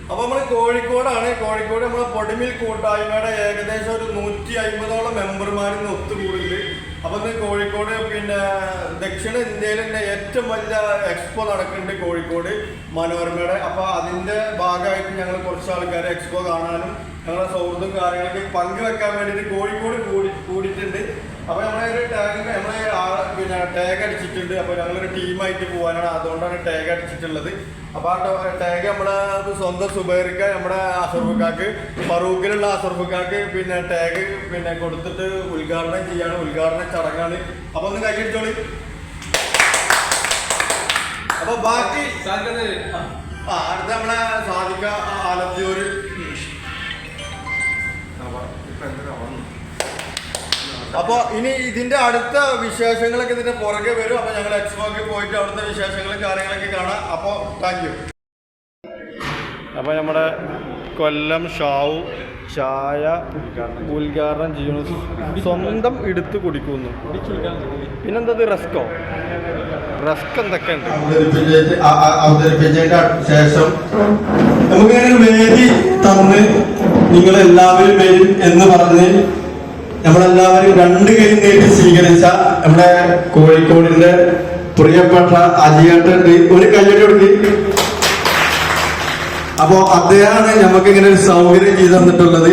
അപ്പൊ നമ്മള് കോഴിക്കോടാണ്. കോഴിക്കോട് നമ്മളെ പൊടിമിൽ കൂട്ടായ്മയുടെ ഏകദേശം ഒരു 150ഓളം മെമ്പർമാരിന്ന് ഒത്തുകൂടിയിട്ട്. അപ്പൊ ഇന്ന് കോഴിക്കോട് പിന്നെ ദക്ഷിണ ഇന്ത്യയിൽ തന്നെ ഏറ്റവും വലിയ എക്സ്പോ നടക്കുന്നുണ്ട് കോഴിക്കോട് മനോരമയുടെ. അപ്പൊ അതിന്റെ ഭാഗമായിട്ട് ഞങ്ങൾ കുറച്ച് ആൾക്കാരെ എക്സ്പോ കാണാനും ഞങ്ങളുടെ സൗഹൃദം കാര്യങ്ങളൊക്കെ പങ്കുവെക്കാൻ വേണ്ടിയിട്ട് കോഴിക്കോട് കൂടിയിട്ടുണ്ട്. അപ്പൊ നമ്മളൊരു പിന്നെ ടാഗ് അടിച്ചിട്ടുണ്ട്. അപ്പൊ ഞങ്ങളൊരു ടീമായിട്ട് പോകാനാണ്, അതുകൊണ്ടാണ് ടാഗ് അടിച്ചിട്ടുള്ളത്. അപ്പൊ ആ ടാഗ് നമ്മുടെ സ്വന്തം സുബൈർക്ക, നമ്മുടെ അസർഫുക്കാക്ക്, ഫറൂഖിലുള്ള അസർഫുക്കാക്ക് പിന്നെ ടാഗ് പിന്നെ കൊടുത്തിട്ട് ഉദ്ഘാടനം ചെയ്യാണ്. ഉദ്ഘാടന ചടങ്ങാണ്. അപ്പൊ ഒന്ന് കൈയടിച്ചോളി. അപ്പൊ ബാക്കി അടുത്ത നമ്മളെ സാധിക്ക ആലത്തിയൂര്. അപ്പോൾ ഇനി ഇതിന്റെ അടുത്ത വിശേഷങ്ങളൊക്കെ ഇതിന്റെ പുറകെ വരും. അപ്പൊ ഞങ്ങൾ എക്സ്പോക്ക് പോയിട്ട് അവിടുത്തെ വിശേഷങ്ങളും കാര്യങ്ങളൊക്കെ കാണാം. അപ്പോൾ താങ്ക് യു. അപ്പോൾ നമ്മുടെ കൊല്ലം ഷാവു ചായ ഉദ്ഘാടനം ചെയ്യുന്നു. സ്വന്തം എടുത്ത് കുടിക്കുന്നു. പിന്നെന്താ റസ്കോ? റസ്ക് എന്തൊക്കെയുണ്ട് അവതരിപ്പിച്ചതിന്റെ ശേഷം നമുക്കിങ്ങനെ വേദി തന്ന് നിങ്ങളെല്ലാവരും വരും എന്ന് പറഞ്ഞ് നമ്മളെല്ലാവരും 2 കൈ നീട്ടി സ്വീകരിച്ച നമ്മുടെ കോഴിക്കോടിന്റെ പ്രിയപ്പെട്ട അജിയേട്ടൻ ഒരു കയ്യടി കൊടുക്കി. അപ്പോ അദ്ദേഹമാണ് നമുക്ക് ഇങ്ങനെ ഒരു സൗകര്യം ചെയ്തു തന്നിട്ടുള്ളത്.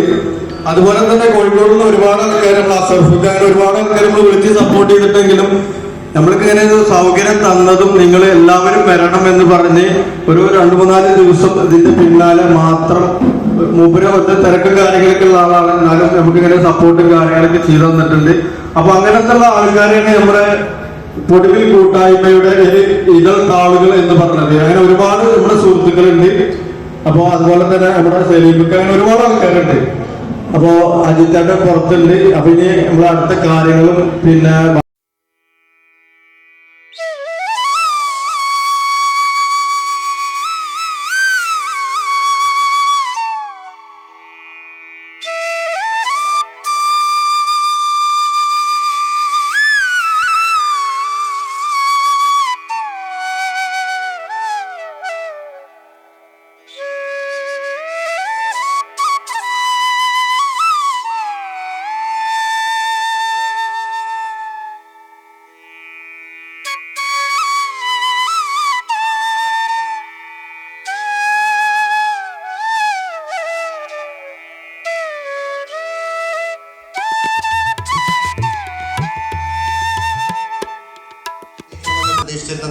അതുപോലെ തന്നെ കോഴിക്കോടിൽ നിന്ന് ഒരുപാട് ആൾക്കാർ നമ്മൾ അസർഫുക്കാൻ ഒരുപാട് ആൾക്കാർ നമ്മൾ വിളിച്ച് സപ്പോർട്ട് ചെയ്തിട്ടെങ്കിലും നമ്മൾക്ക് ഇങ്ങനെ ഒരു സൗകര്യം തന്നതും നിങ്ങൾ എല്ലാവരും വരണം എന്ന് പറഞ്ഞ് ഒരു 2-3-4 ദിവസം ഇതിന്റെ പിന്നാലെ മാത്രം മൂപ്പര് മറ്റേ തിരക്കും കാര്യങ്ങളൊക്കെ ഉള്ള ആളാണ്. എന്നാലും നമുക്ക് ഇങ്ങനെ സപ്പോർട്ടും കാര്യങ്ങളൊക്കെ ചെയ്തു തന്നിട്ടുണ്ട്. അപ്പൊ അങ്ങനത്തെ ഉള്ള ആൾക്കാരെയാണ് നമ്മുടെ പൊടിമിൽ കൂട്ടായ്മയുടെ ഇതൾ താളുകൾ എന്ന് പറഞ്ഞത്. അങ്ങനെ ഒരുപാട് നമ്മുടെ സുഹൃത്തുക്കളുണ്ട്. അപ്പോ അതുപോലെ തന്നെ നമ്മുടെ സെലീബിക്ക് അങ്ങനെ ഒരുപാട് ആൾക്കാരുണ്ട്. അപ്പോ അജിത്തേട്ടൻ പുറത്തുണ്ട്. അപ്പൊ ഇനി നമ്മളെ അടുത്ത കാര്യങ്ങളും പിന്നെ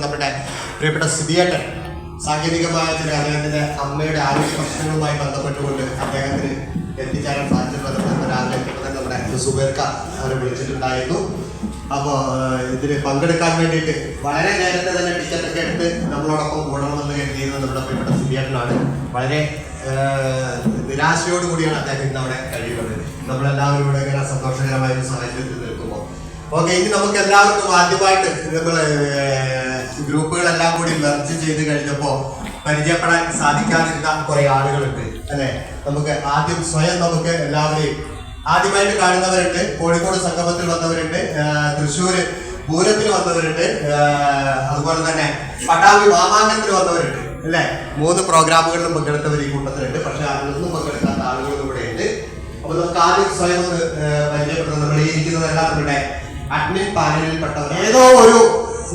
നമ്മുടെ പ്രിയപ്പെട്ട സിബിയേട്ടൻ സാങ്കേതികമായ അദ്ദേഹത്തിന്റെ അമ്മയുടെ ആരോഗ്യ പ്രശ്നങ്ങളുമായി ബന്ധപ്പെട്ടുകൊണ്ട് അദ്ദേഹത്തിന് എത്തിച്ചേരാൻ സാധിച്ചിട്ടുള്ളത് രാവിലെ തന്നെ നമ്മുടെ സുബൈർക്ക അവരെ വിളിച്ചിട്ടുണ്ടായിരുന്നു. അപ്പോൾ ഇതിന് പങ്കെടുക്കാൻ വേണ്ടിയിട്ട് വളരെ നേരത്തെ തന്നെ ടിക്കറ്റൊക്കെ എടുത്ത് നമ്മളോടൊപ്പം കൂടണമെന്ന് കരുതിയിരുന്നത് നമ്മുടെ പ്രിയപ്പെട്ട സിബിയേട്ടനാണ്. വളരെ നിരാശയോടുകൂടിയാണ് അദ്ദേഹം ഇന്ന് അവിടെ കഴിയുന്നത്. നമ്മളെല്ലാവരും ഇവിടെ ഇങ്ങനെ സന്തോഷകരമായ ഒരു സാഹചര്യത്തിൽ നിൽക്കുമ്പോൾ ഓക്കെ. ഇനി നമുക്ക് എല്ലാവർക്കും ആദ്യമായിട്ട് നമ്മള് ഗ്രൂപ്പുകളെല്ലാം കൂടി മെർജ് ചെയ്ത് കഴിഞ്ഞപ്പോൾ പരിചയപ്പെടാൻ സാധിക്കാതിരുന്ന കുറെ ആളുകളുണ്ട് അല്ലെ. നമുക്ക് ആദ്യം സ്വയം നമുക്ക് എല്ലാവരെയും ആദ്യമായിട്ട് കാണുന്നവരുണ്ട്. കോഴിക്കോട് സംഗമത്തിൽ വന്നവരുണ്ട്, തൃശ്ശൂര് പൂരത്തിന് വന്നവരുണ്ട്, അതുപോലെ തന്നെ പട്ടാമ്പി മാമാങ്കത്തിന് വന്നവരുണ്ട് അല്ലെ. 3 പ്രോഗ്രാമുകളിലും പങ്കെടുത്തവർ ഈ കൂട്ടത്തിലുണ്ട്. പക്ഷെ അതിലൊന്നും പങ്കെടുക്കാത്ത ആളുകളും ഇവിടെ ഉണ്ട്. അപ്പൊ നമുക്ക് ആദ്യം സ്വയം ഒന്ന് പരിചയപ്പെടുന്നത് നമ്മൾ ഈ ഇരിക്കുന്നതെല്ലാം നമ്മുടെ അഡ്മിൻ പാനലിൽപ്പെട്ടവർ. ഏതോ ഒരു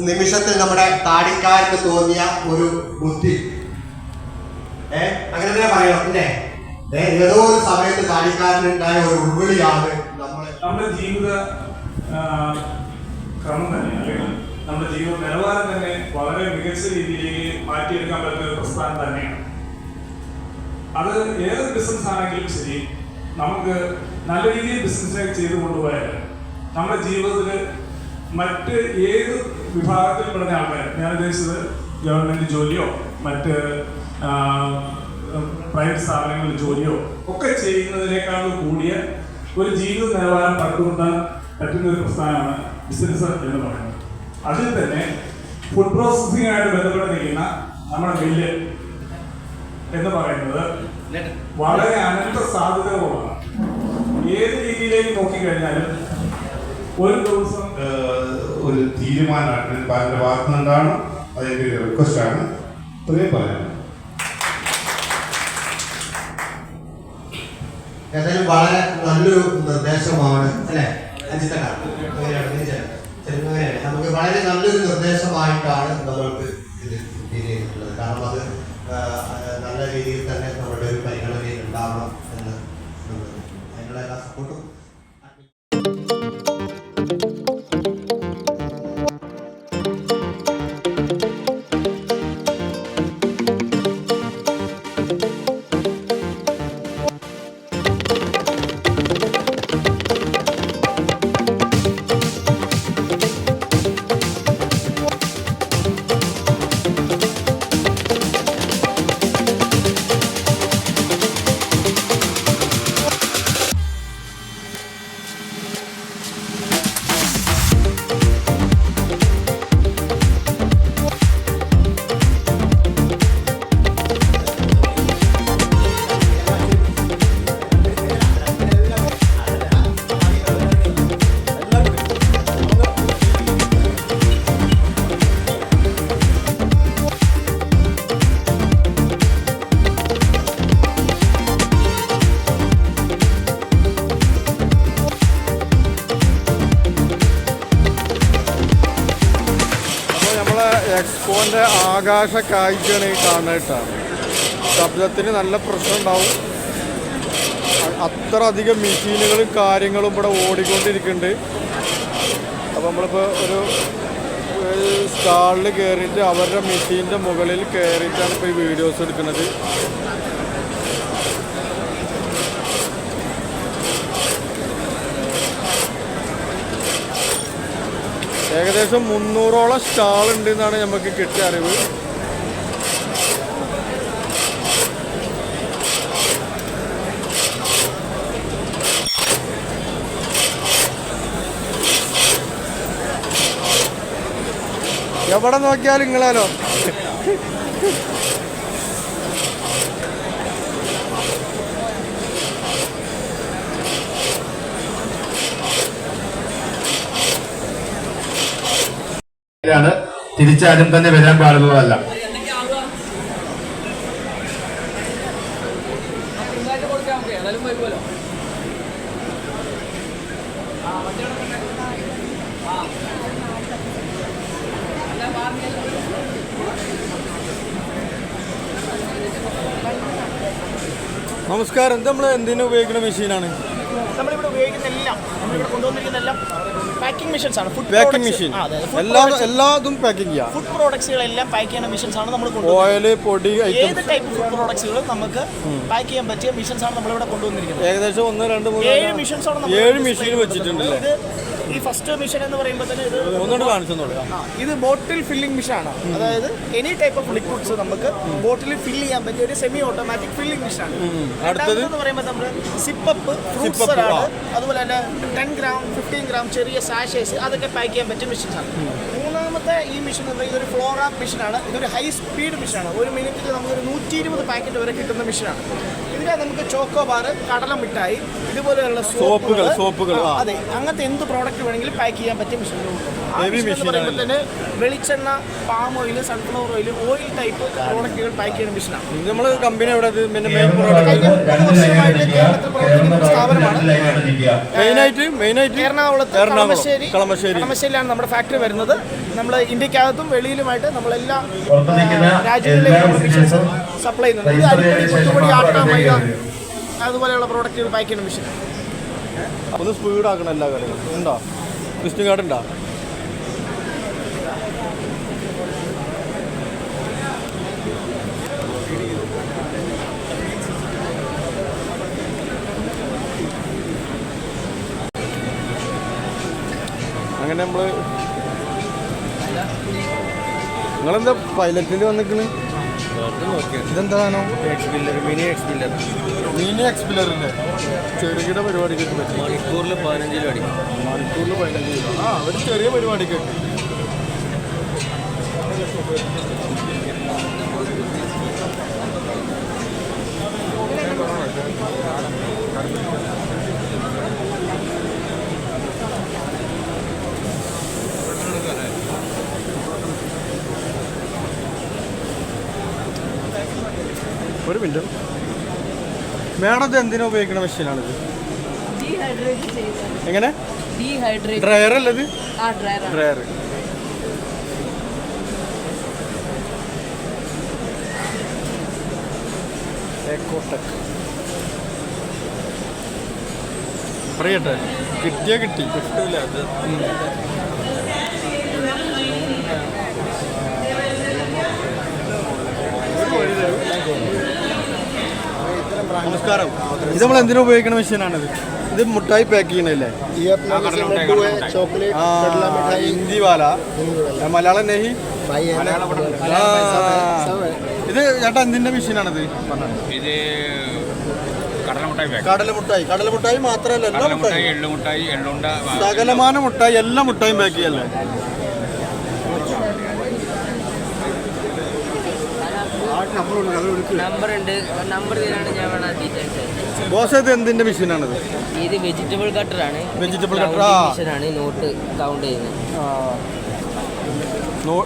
നിമിഷത്തിൽ നമ്മുടെ താടിക്കാരന് തോന്നിയ ഒരു ബുദ്ധി അങ്ങനെ തന്നെ പറയണം അല്ലേ. ഏതോ ഒരു സമയത്ത് താടിക്കാരനുണ്ടായ ഒരു ഉൾവിളിയാണ് നമ്മുടെ ജീവിത ക്രമം തന്നെ, അല്ലെങ്കിൽ നമ്മുടെ ജീവിത നിലവാരം തന്നെ വളരെ മികച്ച രീതിയിലേക്ക് മാറ്റിയെടുക്കാൻ പറ്റുന്ന ഒരു പ്രസ്ഥാനം തന്നെയാണ്. അത് ഏതൊരു ബിസിനസ് ആണെങ്കിലും ശരി, നമുക്ക് നല്ല രീതിയിൽ ബിസിനസ് ചെയ്ത് കൊണ്ടുപോയാൽ നമ്മുടെ ജീവിതത്തിൽ മറ്റ് ഏത് വിഭാഗത്തിൽപ്പെടുന്ന ആൾക്കാർ, ഞാൻ ഉദ്ദേശിച്ചത് ഗവൺമെന്റ് ജോലിയോ മറ്റ് പ്രൈവറ്റ് സ്ഥാപനങ്ങളിൽ ജോലിയോ ഒക്കെ ചെയ്യുന്നതിനേക്കാൾ കൂടിയ ഒരു ജീവിത നിലവാരം പടുത്തുകൊണ്ടാൻ പറ്റുന്ന ഒരു പ്രസ്ഥാനമാണ് ബിസിനസ് എന്ന് പറയുന്നത്. അതിൽ തന്നെ ഫുഡ് പ്രോസസ്സിംഗ് ആയിട്ട് ബന്ധപ്പെട്ട് നിൽക്കുന്ന നമ്മുടെ മില്ല് എന്ന് പറയുന്നത് വളരെ അനന്ത സാധ്യതകളുള്ളതാണ്. ഏത് രീതിയിലേക്ക് നോക്കിക്കഴിഞ്ഞാലും ഒരു ദിവസം ഒരു തീരുമാനമാണ് ഭാഗത്തു നിന്നുണ്ടാണ്. അതിൻ്റെ ഒരു റിക്വസ്റ്റാണ് പറയാൻ. ഏതായാലും വളരെ നല്ലൊരു നിർദ്ദേശമാണ് അല്ലെ നമുക്ക് വളരെ നല്ലൊരു നിർദ്ദേശമായിട്ടാണ് നമ്മൾക്ക് ഇത് ഫീൽ ചെയ്തിട്ടുള്ളത്. കാരണം അത് നല്ല രീതിയിൽ തന്നെ നമ്മുടെ ഒരു പരിഗണനയിൽ ഉണ്ടാവണം എന്ന് അതിനുള്ള എല്ലാ സപ്പോർട്ടും. എക്സ്പോൻ്റെ ആകാശ കാഴ്ചയാണ് ഈ കാണുന്നതായിട്ടാണ്. ശബ്ദത്തിന് നല്ല പ്രശ്നം ഉണ്ടാവും. അത്ര അധികം മെഷീനുകളും കാര്യങ്ങളും ഇവിടെ ഓടിക്കൊണ്ടിരിക്കുന്നുണ്ട്. അപ്പോൾ നമ്മളിപ്പോൾ ഒരു സ്റ്റാളിൽ കയറിയിട്ട് അവരുടെ മെഷീൻ്റെ മുകളിൽ കയറിയിട്ടാണ് ഇപ്പോൾ ഈ വീഡിയോസ് എടുക്കുന്നത്. ഏകദേശം 300ഓളം സ്റ്റാൾ ഉണ്ട് എന്നാണ് നമുക്ക് കിട്ടിയ അറിവ്. എവിടെ നോക്കിയാലും നിങ്ങളാലോ. തിരിച്ചാരും തന്നെ വരാൻ പാടുള്ളതല്ല. നമസ്കാരം. ഇത് നമ്മൾ എന്തിനു ഉപയോഗിക്കുന്ന മെഷീനാണ്? നമ്മളിവിടെ ഉപയോഗിക്കുന്ന എല്ലാം നമ്മളിവിടെ കൊണ്ടുവന്നിരിക്കുന്ന എല്ലാം പാക്കിംഗ് മെഷീൻസ് ആണ്. പാക്കിംഗ് മെഷീൻ എല്ലാതും പാക്കിംഗ് ചെയ്യാം. ഫുഡ് പ്രോഡക്ട്സുകളെല്ലാം പാക്ക് ചെയ്യുന്ന മെഷീൻസ് ആണ് നമ്മൾ ഓയിൽ, പൊടി, ഏത് ടൈപ്പ് ഫുഡ് പ്രോഡക്ട്സുകളും നമുക്ക് പാക്ക് ചെയ്യാൻ പറ്റിയ മെഷീൻസ് ആണ് നമ്മളിവിടെ കൊണ്ടുവന്നിരിക്കുന്നത്. ഏകദേശം 1, 2, 3, 7 മെഷീൻസ് ആണ്. 7 മെഷീൻ വെച്ചിട്ടുണ്ടല്ലേ? ഇത് ഈ ഫസ്റ്റ് മെഷീൻ എന്ന് പറയുമ്പോൾ തന്നെ ഇത് ഒന്നുകൊണ്ട് കാണിച്ചോളൂ. ഇത് ബോട്ടിൽ ഫില്ലിംഗ് മെഷീൻ ആണ്. അതായത് എനി ടൈപ്പ് ഓഫ് ലിക്വിഡ്സ് നമുക്ക് ബോട്ടിൽ ഫില്ല് ചെയ്യാൻ പറ്റിയ ഒരു സെമി ഓട്ടോമാറ്റിക് ഫില്ലിംഗ് മെഷീൻ ആണ്. അടുത്തത് എന്ന് പറയുമ്പോൾ നമ്മൾ സിപ്പപ്പ്, ഫ്രൂട്ട് സലാഡ്, അതുപോലെ തന്നെ 10 ഗ്രാം 15 ഗ്രാം ചെറിയ സാഷേസ് അതൊക്കെ പാക്ക് ചെയ്യാൻ പറ്റിയ മെഷീൻസ് ആണ്. മൂന്നാമത്തെ ഈ മെഷീൻ എന്ന് പറയുന്നത് ഇതൊരു ഫ്ലോർ ആപ്പ് മെഷീനാണ്. ഇതൊരു ഹൈ സ്പീഡ് മെഷീനാണ്. ഒരു മിനിറ്റിൽ നമുക്കൊരു 120 പാക്കറ്റ് വരെ കിട്ടുന്ന മെഷീനാണ്. ഇതിനെ നമുക്ക് ചോക്കോ ബാർ, കടല മിഠായി, ഇതുപോലെയുള്ള സോപ്പുകൾ, അതെ, അങ്ങനത്തെ എന്ത് പ്രോഡക്റ്റ് വേണമെങ്കിലും പാക്ക് ചെയ്യാൻ പറ്റിയ മെഷീനുകളുണ്ട്. ആ മെഷീൻ എന്ന് പറയുമ്പോൾ തന്നെ വെളിച്ചെണ്ണ, palm oil, sunflower oil, oil type പ്രോഡക്റ്റുകൾ പാക്ക് ചെയ്യുന്ന മെഷീനാണ്. നമ്മൾ കമ്പനി എവിടെ? കേരളത്തിൽ പ്രവർത്തിക്കുന്ന സ്ഥാപനമാണ്. മെയിനായിട്ട് എറണാകുളത്ത് കളമശ്ശേരിയിലാണ് നമ്മുടെ ഫാക്ടറി വരുന്നത്. നമ്മൾ ഇന്ത്യക്കകത്തും വെളിയിലുമായിട്ട് നമ്മളെല്ലാ രാജ്യങ്ങളിലേക്കും സപ്ലൈ ചെയ്യുന്നുണ്ട്. ഇത് അരിപ്പൊടി, കൊത്തുപൊടി, ആട്ട, മൈദ അതുപോലെയുള്ള പ്രോഡക്റ്റുകൾ പാക്ക് ചെയ്യുന്ന മെഷീൻ. ഒന്ന് സ്പീഡാക്കണം എല്ലാ കാര്യങ്ങളും. ഉണ്ടോ വിസിറ്റിംഗ് കാർഡ് ഉണ്ടോ? അങ്ങനെ നമ്മൾ നിങ്ങളെന്താ പൈലറ്റിൽ വന്നിക്കണ്? ഇതെന്താ സാധനം? മിനി എക്സ്പില്ലറിൻ്റെ ചെറുകിട പരിപാടിക്കൊക്കെ പറ്റും. മണിക്കൂറിൽ 15 കിലോ അടിക്കും. മണിക്കൂറിൽ 15 കിലോ. ഒരു ചെറിയ പരിപാടിക്കൊക്കെ. ഒരു മിനിറ്റ്. മേഡം ഇത് എന്തിനാ ഉപയോഗിക്കുന്ന മെഷീനാണിത്? ഡീഹൈഡ്രേറ്റ് ചെയ്ത് എങ്ങനെ? ഡീഹൈഡ്രേറ്റ് ഡ്രയർ അല്ലത്? ആ ഡ്രയർ ഡ്രയർ. എക്കോടെക് പറയട്ടെ, കിട്ടിയാ കിട്ടി, കിട്ടൂല അത്. നമസ്കാരം. ഇത് നമ്മൾ എന്തിനാ ഉപയോഗിക്കുന്ന മെഷീനാണിത്? ഇത് മുട്ടായി പാക്ക് ചെയ്യണല്ലേ? ഹിന്ദി വാല മലയാളം നെഹി. ഇത് ചേട്ടാ എന്തിന്റെ മെഷീനാണിത്? ഇത് കടലമുട്ടായി മാത്രമല്ല എല്ലാ മുട്ടായി, എള്ളുമുട്ടായി, എള്ളുണ്ട, സകലമാന മുട്ടായി, എല്ലാ മുട്ടായും പാക്ക് ചെയ്യല്ലേ? നമ്പർ ഉണ്ട്, നമ്പർ തരാണ് ഞാൻ വേണം ഡീറ്റെയിൽസ്. ബോസ് ഇത് എന്തിന്റെ മെഷീനാണിത്? ഇത് വെജിറ്റബിൾ കട്ടറാണ്. വെജിറ്റബിൾ കട്ടർ മെഷീനാണ് നോട്ട് കൗണ്ട് ചെയ്യുന്നത്.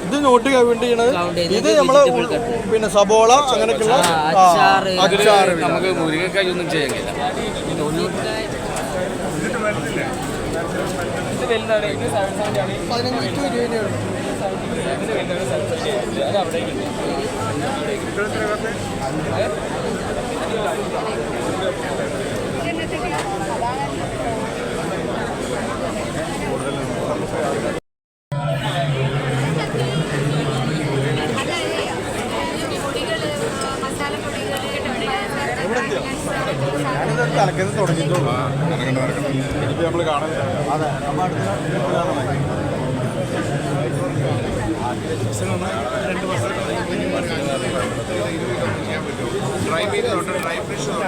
ഇത് നോട്ട് കൗണ്ട് ചെയ്യണത്. ഇത് നമ്മള് പിന്നെ സബോള അങ്ങനെയൊക്കെയുള്ള അച്ചാറ്. നമുക്ക് മുരിങ്ങക്കായി ഒന്നും ചെയ്യാൻ കഴിയില്ല. കലക്കുന്നത് തുടങ്ങിയിട്ടുള്ളൂ. ഇത് നമ്മൾ കാണുന്നില്ല. അതെ, നമ്മൾ ഡ്രൈ മീറ്റ് തൊട്ട് ഡ്രൈ ഫിഷ് തൊട്ട്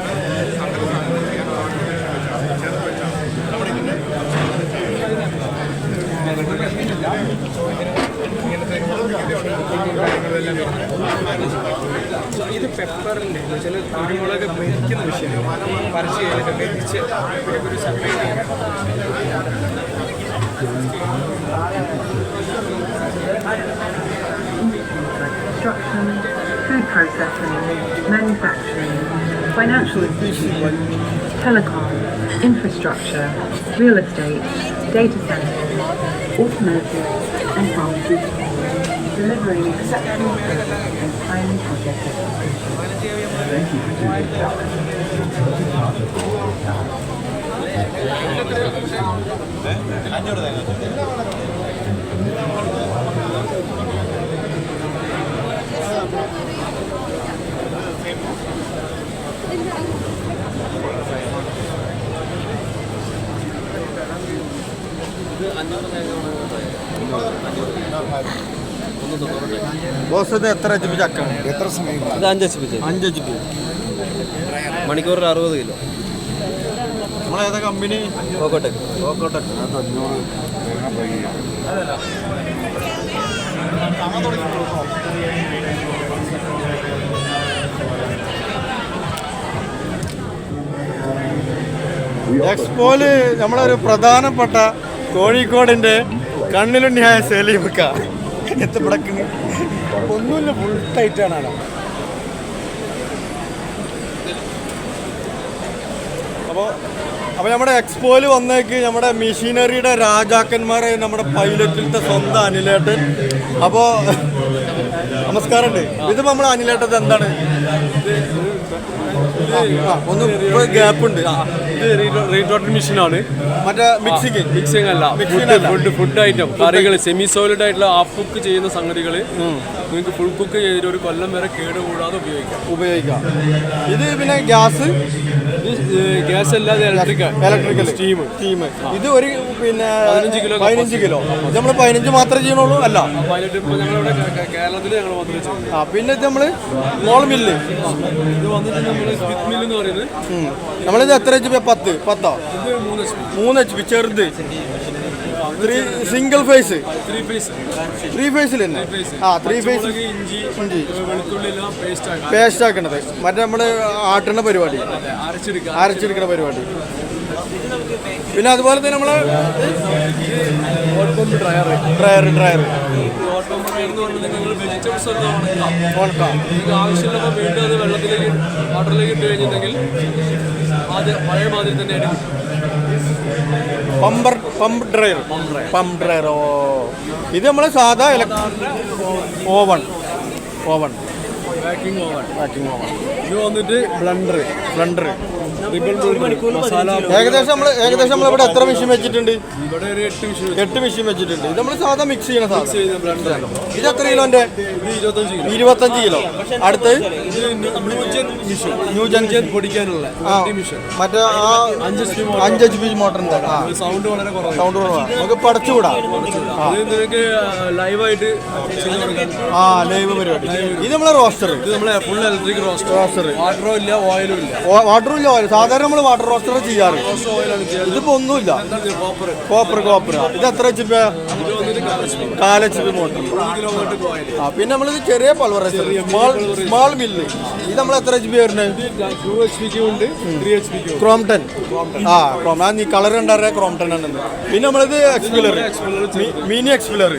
അങ്ങനെ ഇത് പെപ്പറിൻ്റെ ചില കുരുമുളക് മെതിക്കുന്ന വിഷയമാണ്. പറിച്ച് കഴിഞ്ഞിട്ട് മെതിച്ച് ഒരു സെപ്പറേറ്റ് ചെയ്യാൻ. Construction, food processing, manufacturing, financial institutions, telecom, infrastructure, real estate, data centers, automotive and pharmaceuticals, delivering exceptional service and highly project execution. Thank you for doing that. Boss ഇത് എത്ര എച്ച് പി ചക്കാണ്? എത്ര സമയം? ഇത് 5 HP. 5 HP. മണിക്കൂറിൽ 60 kilo. നമ്മളേതാ company? ഓക്കോട്ടെക്. എക്സ്പോയില് നമ്മളൊരു പ്രധാനപ്പെട്ട കോഴിക്കോടിന്റെ കണ്ണിലുണ്ണിയായ സലീമക്ക എത്തിപ്പിടക്കുന്നു. ഒന്നുമില്ല, ഫുൾ ടൈറ്റാണ്. അപ്പോൾ നമ്മുടെ എക്സ്പോയിൽ വന്നേക്ക് നമ്മുടെ മെഷീനറിയുടെ രാജാക്കന്മാരെ നമ്മുടെ പൈലറ്റിലത്തെ സ്വന്തം അനിലേട്ടൻ. അപ്പോൾ നമസ്കാരമുണ്ട്. ഇതിപ്പോൾ നമ്മൾ അനിലേട്ടത് എന്താണ്? ഒന്ന് ഗ്യാപ്പ് ഉണ്ട്. റീടോട്ടൽ മെഷീനാണ്. മറ്റേ മിക്സിംഗ് അല്ല, ഫുഡ് ഐറ്റം കറികൾ സെമി സോളിഡ് ആയിട്ടുള്ള ഹാഫ് കുക്ക് ചെയ്യുന്ന സംഗതികൾ നിങ്ങൾക്ക് ഫുൾ കുക്ക് ചെയ്തിട്ട് ഒരു കൊല്ലം വരെ കേടുകൂടാതെ ഉപയോഗിക്കാം. ഇത് പിന്നെ ഗ്യാസ് അല്ലാതെ ഇലക്ട്രിക്കൽ സ്റ്റീം. ഇത് ഒരു പിന്നെ 15 കിലോ. ഇത് നമ്മൾ 15 മാത്രമേ ചെയ്യണുള്ളൂ? അല്ല, 18. ഇപ്പോൾ ഞങ്ങളിവിടെ കേരളത്തിൽ ഞങ്ങൾ മാത്രമേ ചെയ്യും. പിന്നെ ഇത് നമ്മൾ സ്മോൾ മില്ല്. ഇത് വന്നിട്ട് നമ്മൾ സ്പിറ്റ് മില്ല് എന്ന് പറയുന്നത്. നമ്മളിത് എത്ര HP? 10. ഇത് 3 HP ചെറുത്. Single phase. 3 ഫേസിൽ തന്നെ. 3 ഫേസ്. ഇഞ്ചി വെളുത്തുള്ളി എല്ലാം പേസ്റ്റ് ആക്കണത്. മറ്റേ നമ്മള് ആട്ടണ പരിപാടി, അരച്ചെടുക്കണ പരിപാടി. പിന്നെ അതുപോലെ തന്നെ നമ്മള് ഡ്രയർ എന്ന് പറഞ്ഞാൽ നിങ്ങൾ വെജിറ്റബിൾസ് ഒക്കെ ഉണക്കാം. നിങ്ങൾക്ക് ആവശ്യമുള്ളപ്പോൾ വീണ്ടും അത് വെള്ളത്തിലേക്ക് വാട്ടറിലേക്ക് ഇട്ട് കഴിഞ്ഞിട്ടുണ്ടെങ്കിൽ അത് പഴയ മാതിരി തന്നെയാണ്. Pump dryer. ഓ, ഇത് നമ്മളെ സാധാ ഓവൺ പാക്കിംഗ് ഓവൻ. ഇത് വന്നിട്ട് ബ്ലണ്ടർ മസാല. ഏകദേശം നമ്മൾ ഇവിടെ എത്ര മെഷീൻ വെച്ചിട്ടുണ്ട്? ഇവിടെ ഒരു 8 മെഷീൻ വെച്ചിട്ടുണ്ട്. ഇത് നമ്മൾ സാധാ മിക്സ് ചെയ്യണ സാധനം. ബ്ലണ്ടർ. ഇത് എത്ര കിലോന്റെ? ഇത് 25 കിലോ. അടുത്ത് ന്യൂജൻ പൊടിക്കാനുള്ള മിഷൻ. മറ്റേ 5 HP മോട്ടറിന്റെ സൗണ്ട് വളരെ കുറവാണ്. നമുക്ക് പടച്ചുകൂടാ. നിങ്ങൾക്ക് ലൈവായിട്ട് ലൈവ് പരിപാടി. ഇത് നമ്മളെ റോസ്റ്റർ. ഇത് നമ്മളെ ഫുൾ ഇലക്ട്രിക് റോസ്റ്റർ. വാട്ടറും ഇല്ല, ഓയിലും ഇല്ല. ഓയിൽ സാധാരണ നമ്മൾ വാട്ടർ റോസ്റ്റർ ചെയ്യാറ്. ഇതിപ്പോ ഒന്നുമില്ല. കോപ്പർ. ഇത് എത്ര HP? 4 HP motor. പിന്നെ നമ്മളിത് ചെറിയ പൾവറൈസർ, സ്മാൾ മില്ല്. ഇത് നമ്മൾ എത്ര HP വരുന്നത്? 2 HP ഉണ്ട്, 3 HP. ക്രോംപ്ടൺ. നീ കളർ ഉണ്ടായ ക്രോംപ്ടൺ ആണ്. പിന്നെ നമ്മളിത് എക്സ്പിലർ, മിനി എക്സ്പിലർ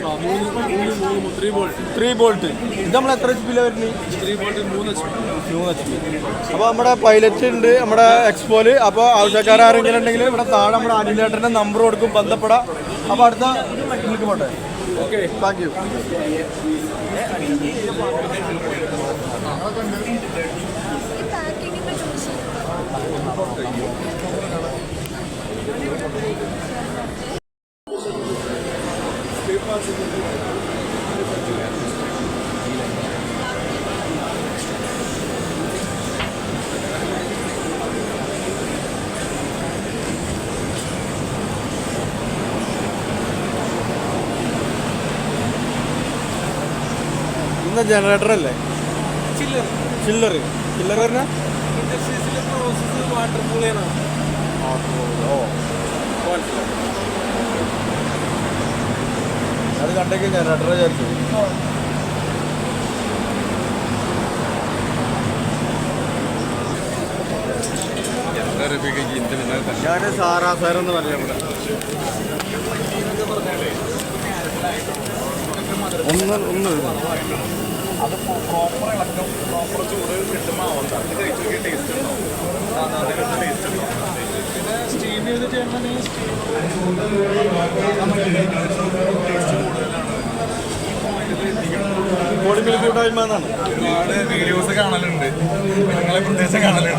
3 ബോൾട്ട്. ഇത് നമ്മൾ എത്ര HP വരുന്നത്? 3 ബോൾട്ട് 3 HP. അപ്പോൾ നമ്മുടെ പൈലറ്റ് ഉണ്ട് നമ്മുടെ എക്സ്പോല്. അപ്പോൾ ആവശ്യക്കാരെങ്കിലും ഉണ്ടെങ്കിൽ ഇവിടെ താഴെ നമ്മുടെ അനിലേട്ടൻ്റെ നമ്പർ കൊടുക്കും, ബന്ധപ്പെടാം. അപ്പോൾ അടുത്ത ഇതിലേക്ക് പോട്ടെ. Okay, thank you. ജനറേറ്റർ അല്ലേ? ചില്ലർ പറഞ്ഞാൽ വാട്ടർ കൂളിയാണ്. അത് കണ്ടേക്ക് ജനറേറ്റർ വിചാരിച്ചു. ഞാൻ സാറാസാരെന്ന് പറഞ്ഞ ഇവിടെ ഒന്ന് അത് പ്രോപ്പർ ഇളക്കം, പ്രോപ്പർ ചൂട് കിട്ടുമ്പോൾ ആവുന്നതാണ്. ഇത് കഴിച്ചു ടേസ്റ്റ് ഉണ്ടാവും, സാധാരണ ടേസ്റ്റ് ഉണ്ടാവും. പിന്നെ സ്റ്റീം ചെയ്ത് ചെയ്യണമെങ്കിൽ ടേസ്റ്റ് കൂടുതലാണ്. കൂട്ടായ്മ എന്നാണ് ഒരുപാട് വീഡിയോസ് കാണലുണ്ട്, നിങ്ങളെ പ്രത്യേകിച്ച് കാണലുണ്ട്.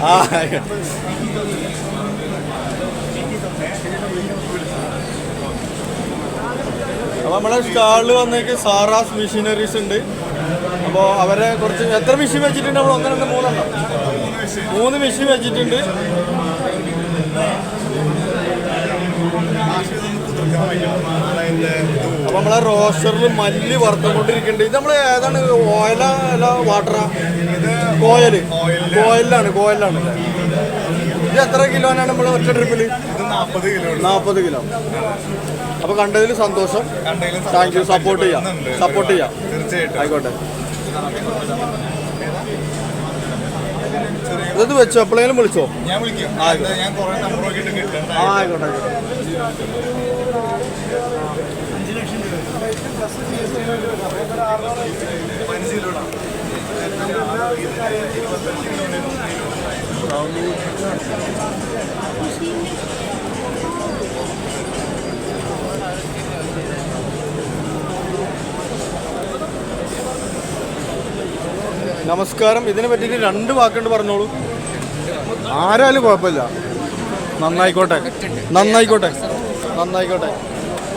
അപ്പോൾ നമ്മളെ സ്റ്റാളിൽ വന്നേക്ക് സാറാസ് മെഷീനറീസ് ഉണ്ട്. അപ്പോൾ അവരെ കുറച്ച് എത്ര മെഷീൻ വെച്ചിട്ടുണ്ട്? നമ്മൾ 1, 2, 3 മെഷീൻ വെച്ചിട്ടുണ്ട്. അപ്പോൾ നമ്മളെ റോസ്റ്ററിൽ മല്ലി വറുത്തുകൊണ്ടിരിക്കുന്നുണ്ട്. ഇത് നമ്മൾ ഏതാണ്? ഓയിലാ അല്ല വാട്ടറാ? കോയിലാണ്. ഇത് എത്ര കിലോനാണ് നമ്മൾ ഒറ്റ ട്രിപ്പിൽ? 40 കിലോ. അപ്പോൾ കണ്ടതിൽ സന്തോഷം. Thank you. സപ്പോർട്ട് ചെയ്യാം. തീർച്ചയായിട്ടും. ആയിക്കോട്ടെ. ഇത് വെച്ചോ, എപ്പോഴെങ്കിലും വിളിച്ചോ? ഞാൻ വിളിക്കും. ഞാൻ കുറേ നമ്പർ നോക്കിയിട്ട് കിട്ടണ്ട. ആയിക്കോട്ടെ. നമസ്കാരം. ഇതിനെ പറ്റിയിട്ട് 2 വാക്കുകൊണ്ട് പറഞ്ഞോളൂ. ആരായാലും കുഴപ്പമില്ല. നന്നായിക്കോട്ടെ.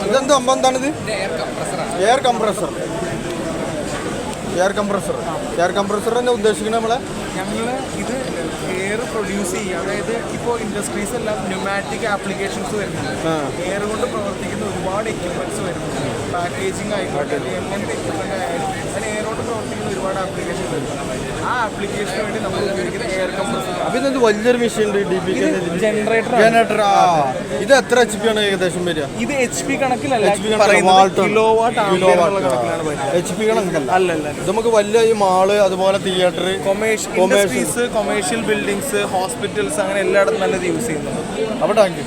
ഇതെന്ത് സംഭവം? എന്താണിത്? എയർ കംപ്രസർ തന്നെ ഉദ്ദേശിക്കുന്നത് നമ്മളെ? ഞങ്ങൾ ഇത് എയർ പ്രൊഡ്യൂസ് ചെയ്യുക. അതായത് ഇപ്പോൾ ഇൻഡസ്ട്രീസ് എല്ലാം ന്യൂമാറ്റിക് ആപ്ലിക്കേഷൻസ് വരുന്നുണ്ട്. എയർ കൊണ്ട് പ്രവർത്തിക്കുന്ന ഒരുപാട് എക്യുപ്മെൻറ്റ്സ് വരുന്നുണ്ട്. പാക്കേജിങ് ആയിക്കോട്ടെ, എങ്ങനത്തെ എക്യുപ്മെൻ്റ് ആയാലും അതിന് എയർ കൊണ്ട് പ്രവർത്തിക്കുന്ന ഒരുപാട് ആപ്ലിക്കേഷൻ വരുന്നുണ്ട്. ആ ആപ്ലിക്കേഷന് വേണ്ടി നമ്മൾ ഉപയോഗിക്കുന്ന എയർ കംപ്രസർ. അപ്പോൾ ഇതെന്ത് വലിയൊരു മെഷീൻ ഉണ്ട്? ജനറേറ്റർ. ഇത് എത്ര HP ആണ് ഏകദേശം വരിക? ഇത് HP കണക്കിലല്ല, HP കണക്കല്ല. ഇത് നമുക്ക് വലിയ ഈ മാള്, അതുപോലെ തിയേറ്റർ, കൊമേഴ്ഷ്യൽ ബിൽഡിങ്സ്, ഹോസ്പിറ്റൽസ്, അങ്ങനെ എല്ലായിടത്തും നല്ലത് യൂസ് ചെയ്യുന്നുണ്ട്. അപ്പോൾ താങ്ക് യു.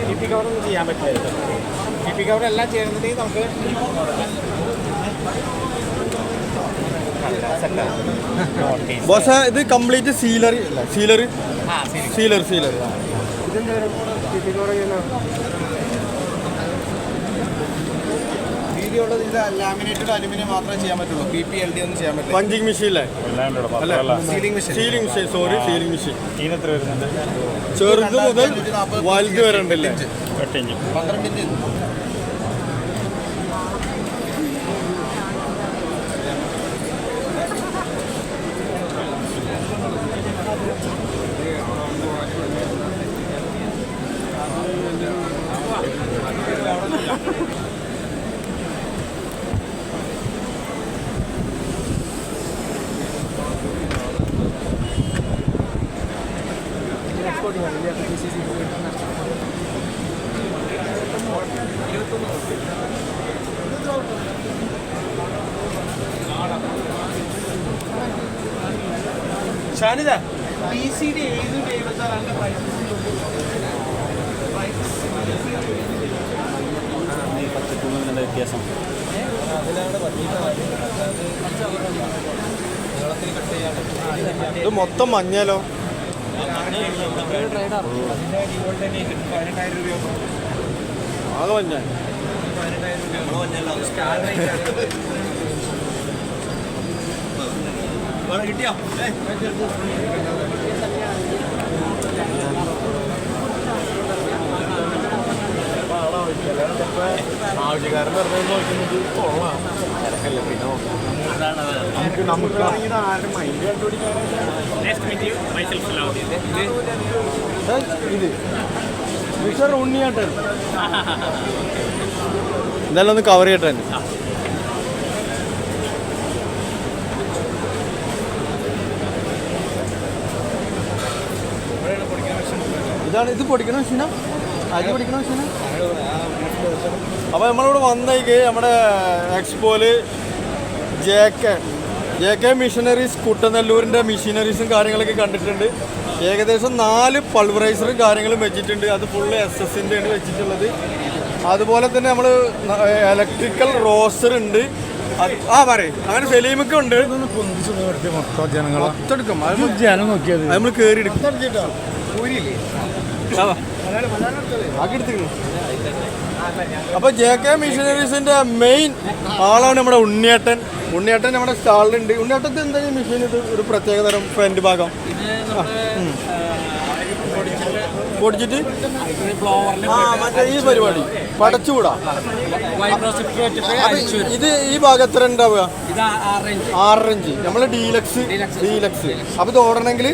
PP കവറൊന്നും ചെയ്യാൻ പറ്റില്ല. PP കവറെല്ലാം ചേർന്നിട്ടുണ്ടെങ്കിൽ നമുക്ക് ബോസ് ഇത് complete sealer sealer sealer sealer വീതിയുള്ളത് ഇത് ലാമിനേറ്റഡ് അലുമിനിയം മാത്രമേ ചെയ്യാൻ പറ്റുള്ളൂ. PP LD ഒന്നും ചെയ്യാൻ പറ്റില്ല. Punching machine sealing machine. Sealing machine sorry sealing machine എത്ര വരുന്നുണ്ട്? ചെറുത് മുതൽ വലുത് വരെ ഉണ്ടല്ലേ? 12 ഇഞ്ച്. ഷാനിദ BCD ഏത് ദൈവത്താലാണ് പ്രൈസ്? വ്യത്യാസം ഇത് മൊത്തം മഞ്ഞലോ? ആകെ മഞ്ഞ കിട്ടിയോ? ആവശ്യക്കാരൻ വെറുതെ നോക്കുന്നത് കൊള്ളാം. തിരക്കല്ലേ പിന്നെ നമുക്ക് ആരുടെ മൈൻഡ് ഇത് മിസ്റ്റർ ഉണ്ണിയാട്ടൻ എന്തായാലും ഒന്ന് കവർ ചെയ്യട്ടെ. ഇതാണ് ഇത് പൊടിക്കണ മെഷീനാ? അരി പൊടിക്കണ മെഷീനാ? അപ്പോൾ നമ്മളിവിടെ വന്നേക്ക് നമ്മുടെ എക്സ്പോയില് JK മിഷനറീസ് കുട്ടനെല്ലൂരിൻ്റെ മെഷീനറീസും കാര്യങ്ങളൊക്കെ കണ്ടിട്ടുണ്ട്. ഏകദേശം 4 പൾവറൈസറും കാര്യങ്ങളും വെച്ചിട്ടുണ്ട്. അത് ഫുള്ള് SS-ൻ്റെ ആണ് വെച്ചിട്ടുള്ളത്. അതുപോലെ തന്നെ നമ്മൾ ഇലക്ട്രിക്കൽ റോസർ ഉണ്ട്. പറയും അങ്ങനെ സെലീമൊക്കെ ഉണ്ട്. മൊത്തെടുക്കും നമ്മൾ കയറി എടുക്കും. അപ്പോൾ JK മിഷനറീസിൻ്റെ മെയിൻ ആളാണ് നമ്മുടെ ഉണ്ണിയേട്ടൻ. ഉണ്ണിയേട്ടൻ നമ്മുടെ സ്റ്റാളിലുണ്ട്. ഉണ്ണിയേട്ടത്തിൽ എന്താ ഈ മെഷീൻ? ഇത് ഒരു പ്രത്യേകതരം ഫ്രണ്ട് ഭാഗം പൊടിച്ചിട്ട് മറ്റേ ഈ പരിപാടി പടച്ചുകൂടാ. ഇത് ഈ ഭാഗം എത്ര ഉണ്ടാവുക? 6 ഇഞ്ച്. നമ്മൾ ഡീലക്സ്. അപ്പോൾ ഇത് ഓടണമെങ്കിൽ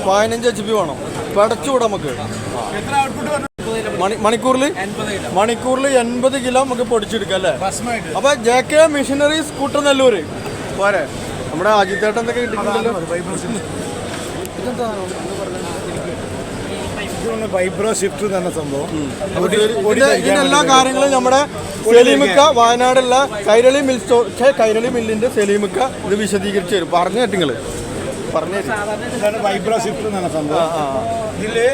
15 HP വേണം. പടച്ചുകൂടാ നമുക്ക്. മണിക്കൂറിൽ 80 കിലോ നമുക്ക് പൊടിച്ചെടുക്കാം അല്ലേ? അപ്പോൾ JK മിഷനറീസ് കുട്ടനെല്ലൂര് പോരെ. നമ്മുടെ അജിത്തേട്ടൻ എന്തൊക്കെ കിട്ടിയിട്ടുണ്ടല്ലോ. വൈബ്രോ ഷിഫ്റ്റ് തന്നെ സംഭവം. ഇതിനെല്ലാ കാര്യങ്ങളും നമ്മുടെ സെലീമിക്ക വയനാടുള്ള കൈരളി മിൽ സ്റ്റോർ കൈരളി മില്ലിന്റെ സെലീമിക്ക ഇത് വിശദീകരിച്ച് തരും. പറഞ്ഞു നിങ്ങൾ ഇതാണ് വൈബ്രോ ഷിഫ്റ്റ് എന്നാണ് സംഭവം. ഇതില്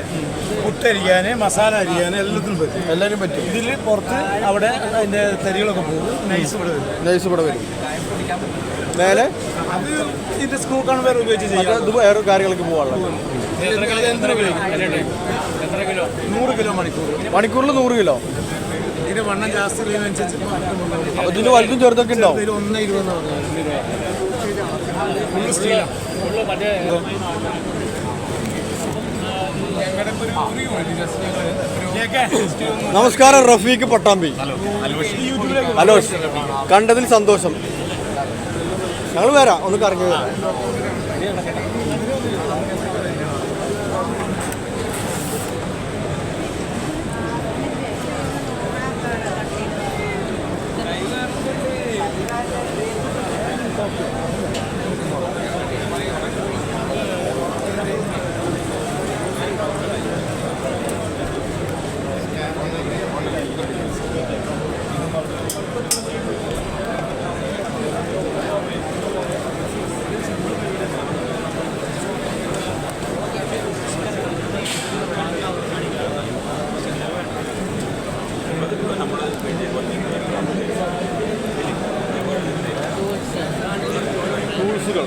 പുട്ടരിക്കാന് മസാല അരിക്കാന് എല്ലാത്തിനും പറ്റും. ഇതിൽ പുറത്ത് അവിടെ അതിന്റെ തരികളൊക്കെ പോകും. നൈസ് ഇവിടെ വരും. മേലെ അത് ഇതിന്റെ സ്ക്രൂ കൺവെയർ ഉപയോഗിച്ച് ചെയ്യാം. ഇത് വേറെ കാര്യങ്ങൾക്ക് പോകാനുള്ളത്. 100 കിലോ മണിക്കൂറിൽ 100 കിലോ. ഇതിന്റെ വണ്ണം ജാസ്തി ഉള്ളതിനനുസരിച്ച് അപ്പോൾ ഇതിന് വലുതും ചെറുതൊക്കെ ഉണ്ടാവും. 1.20 നമസ്കാരം, റഫീഖ് പട്ടാമ്പി. അലോഷ്, കണ്ടതിൽ സന്തോഷം. ഞങ്ങൾ വരാം, ഒന്ന് കറങ്ങി വരാം. ടൂൾസുകൾ.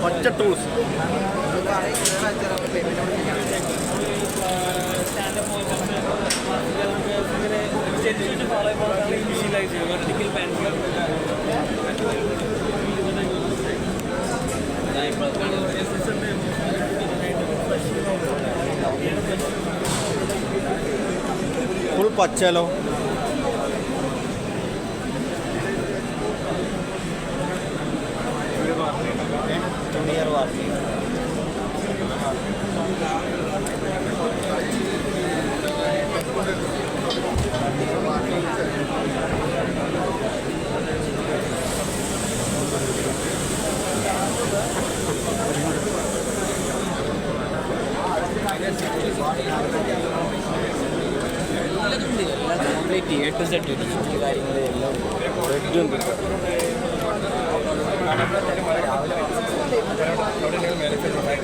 ഒറ്റ ടൂൾസ്. ഫുൾ പച്ചലോ.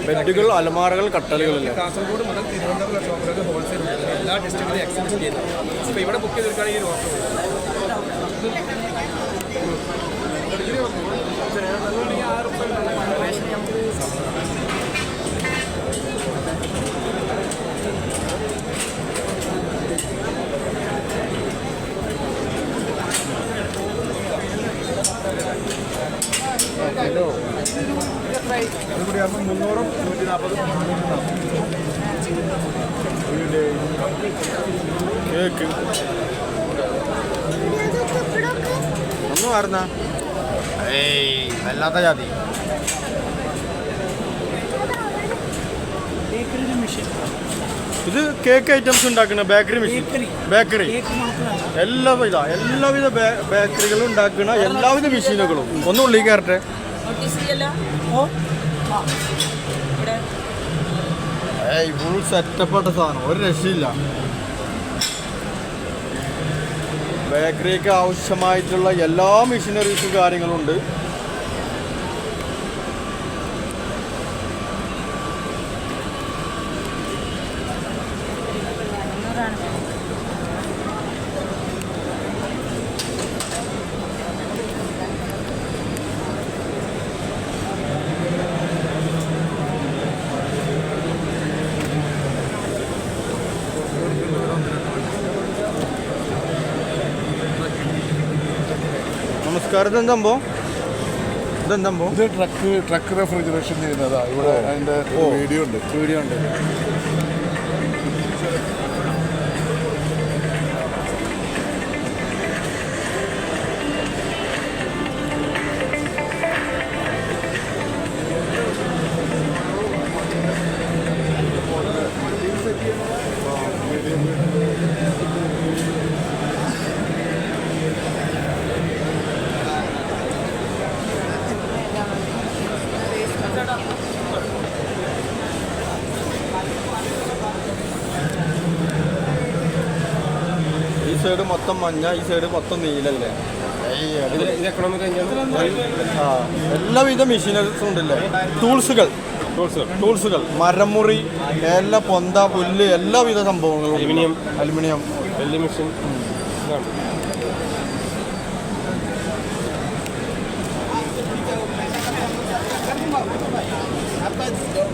ബെഡുകൾ, അലമാരകൾ, കട്ടലുകളില്ല. കാസർഗോഡ് മുതൽ തിരുവനന്തപുരം ഷോപ്പുകൾക്ക് ഹോൾസെയിൽ എല്ലാ ഡിസ്ട്രിക്റ്റിലും എക്സിബിറ്റ് ചെയ്യുന്നത്. ഇപ്പോൾ ഇവിടെ ബുക്ക് ചെയ്തെടുക്കുകയാണെങ്കിൽ ഓഫർ അതുകൂടി ആകുമ്പോൾ 300, 140. കേക്ക് ഒന്നും ആയിരുന്ന അല്ലാത്ത ജാതി. ഇത് കേക്ക് ഐറ്റംസ് ഉണ്ടാക്കുന്ന ബേക്കറി മെഷീൻ. ബേക്കറി എല്ലാവിധ ബേക്കറികളും ഉണ്ടാക്കുന്ന എല്ലാവിധ മെഷീനുകളും. ഒന്ന് ഉള്ളി കയറട്ടെ. ഫുൾ സെറ്റപ്പെട്ട സാധനം, ഒരു രക്ഷയില്ല. ബേക്കറിക്ക് ആവശ്യമായിട്ടുള്ള എല്ലാ മെഷീനറീസും കാര്യങ്ങളും ഉണ്ട്. നമസ്കാരം. ഇതെന്താ ഇത് ട്രക്ക് റെഫ്രിജറേഷൻ ചെയ്യുന്നതാ. ഇവിടെ അതിന്റെ വീഡിയോ ഉണ്ട്. ഈ സൈഡ് മൊത്തം മഞ്ഞ, ഈ സൈഡ് മൊത്തം നീലല്ലേ. എല്ലാവിധ മെഷീനറീസും ഉണ്ടല്ലേ. ടൂൾസുകൾ, മരമുറി, എല്ലാ പൊന്ത, പുല്ല്, എല്ലാവിധ സംഭവങ്ങളും. Aluminium welding machine,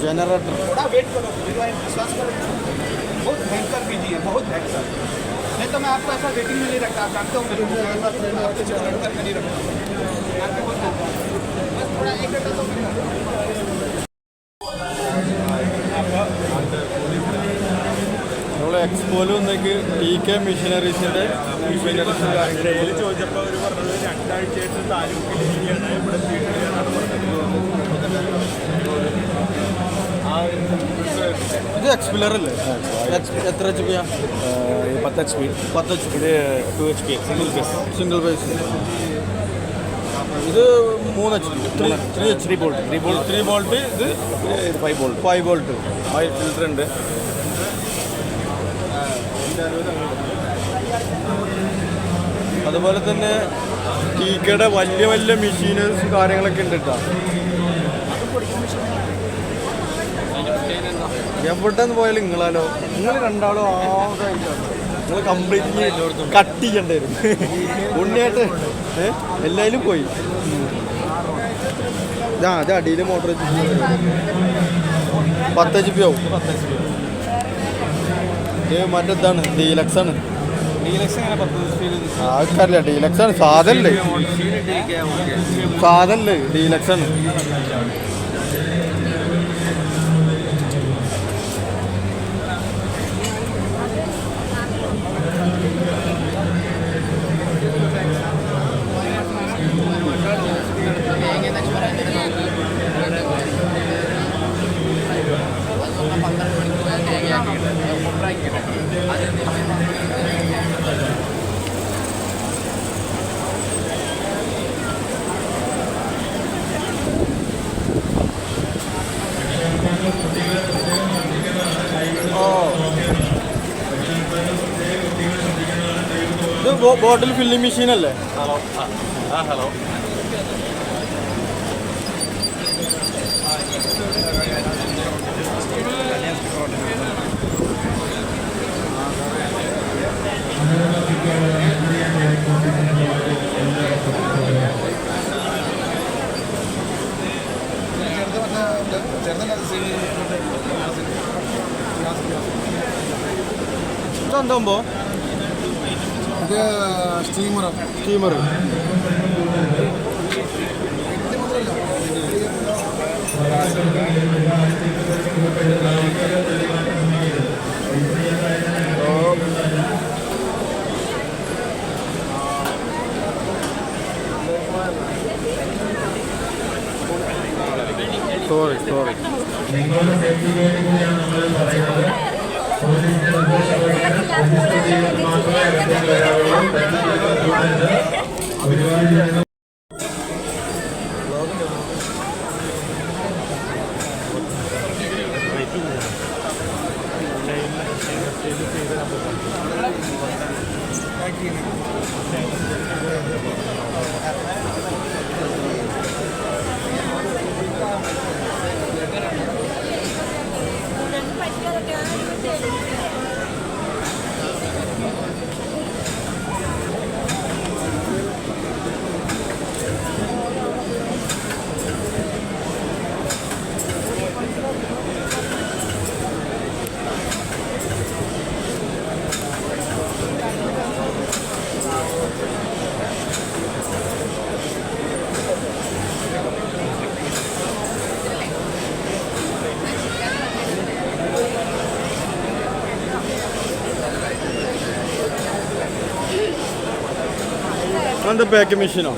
generator. थोड़ा वेट करो, विश्वास करो, बहुत भयंकर बिजी है, बहुत भयंकर। नहीं तो मैं आपको ऐसा वेटिंग में नहीं रखता, जानते हो मेरे आपको जनरेटर में नहीं रखता, बस थोड़ा एक घंटा तो നമ്മൾ എക്സ്പോയിൽ വന്നേക്ക് TK മെഷീനറീസിൻ്റെ കാര്യങ്ങൾ ചോദിച്ചപ്പോൾ അവർ പറഞ്ഞത് 2 ആഴ്ചയായിട്ട് താലൂക്കിലിരിക്കുകയാണ്, ഇവിടെ ഇത് എക്സ്പിലർ അല്ലേ? എത്ര HP? 10 HP. 10 HP. ഇത് 2 HP സിംഗിൾ ബേസ്. ഇത് 3 HP, 3 വോൾട്ട്. ഇത് 5 വോൾട്ട്. ഓയിൽ ഫിൽറ്റർ ഉണ്ട്. അതുപോലെ തന്നെ TKയുടെ വലിയ വലിയ മെഷീനേഴ്സ് കാര്യങ്ങളൊക്കെ ഉണ്ട് കേട്ടോ. എവിടെ നിന്ന് പോയാലും നിങ്ങളാലോ, നിങ്ങൾ രണ്ടാളും നിങ്ങൾ കംപ്ലീറ്റ് കട്ട് ചെയ്യേണ്ടി വരും. ഉണ്ണിയായിട്ട് എല്ലാവരും പോയി. അത് അടിയിൽ മോട്ടർ വെച്ച് 10 HP ആവും. മറ്റേതാണ് ഡീലക്സ് ആണ്. ആൾക്കാരില്ല, ഡീലക്സ് ആണ്. സാധനല്ലേ ഡീലക്സ് ആണ്. ഇത് ബോട്ടിൽ ഫില്ലിംഗ് മെഷീൻ അല്ലേ? ഹലോ. ഇതെന്താകുമ്പോ ഇത് സ്റ്റീമർ സോറി നിങ്ങളുടെ സേഫ്റ്റിക്ക് കൂടിയാണ് നമ്മൾ പറയുന്നത്. പോലീസിന്റെ നിർദ്ദേശപ്രകാരം രജിസ്റ്റർ ചെയ്ത് മാത്രമേ അകത്തേക്ക് വരാവുള്ളൂ. ഒരുപാട് ജനങ്ങൾ പാക്കിംഗ് മെഷീനോ?